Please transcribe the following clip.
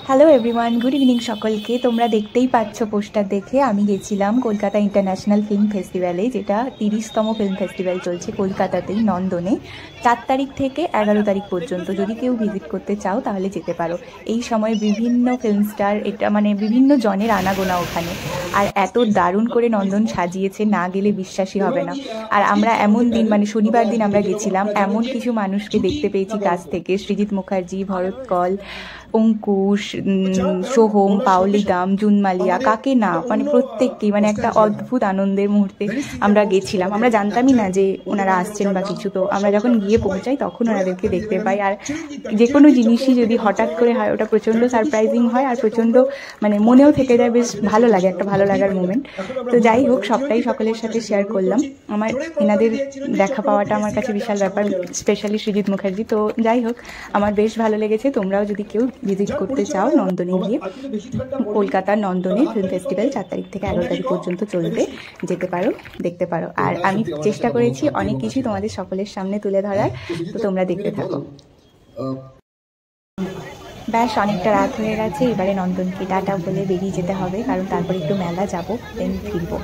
Hello everyone, good evening সকলকে। তোমরা দেখতেই পাচ্ছ পোস্টার দেখে আমি গেছিলাম কলকাতা ইন্টারন্যাশনাল ফিল্ম ফেস্টিভ্যালে, যেটা 30তম ফিল্ম ফেস্টিভ্যাল চলছে কলকাতাতেই, নন্দনে। 4 তারিখ থেকে 11 তারিখ পর্যন্ত যদি কেউ ভিজিট করতে চাও তাহলে যেতে পারো। এই সময় বিভিন্ন ফিল্ম স্টার, এটা মানে বিভিন্ন জনের আনাগোনা ওখানে। আর এত দারুণ করে নন্দন সাজিয়েছে, না গেলে বিশ্বাসই হবে না। আর আমরা এমন দিন, মানে শনিবার দিন আমরা গেছিলাম, এমন কিছু মানুষকে দেখতে পেয়েছি কাছ থেকে: সৃজিত মুখার্জি, ভরত কল, অঙ্কুশ, সোহম, পাওলি দাম, জুন মালিয়া, কাকে না, মানে প্রত্যেককেই, মানে একটা অদ্ভুত আনন্দের মুহূর্তে আমরা গেছিলাম। আমরা জানতামই না যে ওনারা আসছেন বা কিছু, তো আমরা যখন গিয়ে পৌঁছাই তখন ওনাদেরকে দেখতে পাই। আর যে কোনো জিনিসই যদি হঠাৎ করে হয় ওটা প্রচণ্ড সারপ্রাইজিং হয়, আর প্রচণ্ড মানে মনেও থেকে যায়, বেশ ভালো লাগে, একটা ভালো লাগার মোমেন্ট। তো যাই হোক, সবটাই সকলের সাথে শেয়ার করলাম। আমার এনাদের দেখা পাওয়াটা আমার কাছে বিশাল ব্যাপার, স্পেশালি সৃজিত মুখার্জি। তো যাই হোক, আমার বেশ ভালো লেগেছে। তোমরাও যদি কেউ ভিজিট করতে চাও নন্দনে গিয়ে, কলকাতার নন্দনে ফিল্ম ফেস্টিভ্যাল 4 তারিখ থেকে 11 তারিখ পর্যন্ত চলবে, যেতে পারো, দেখতে পারো। আর আমি চেষ্টা করেছি অনেক কিছুই তোমাদের সকলের সামনে তুলে ধরার, তো তোমরা দেখতে থাকো। ব্যাস, অনেকটা রাত হয়ে গেছে, এবারে নন্দনকে টাটা বলে বেরিয়ে যেতে হবে, কারণ তারপরে একটু মেলা যাবো, দেন ফিরবো।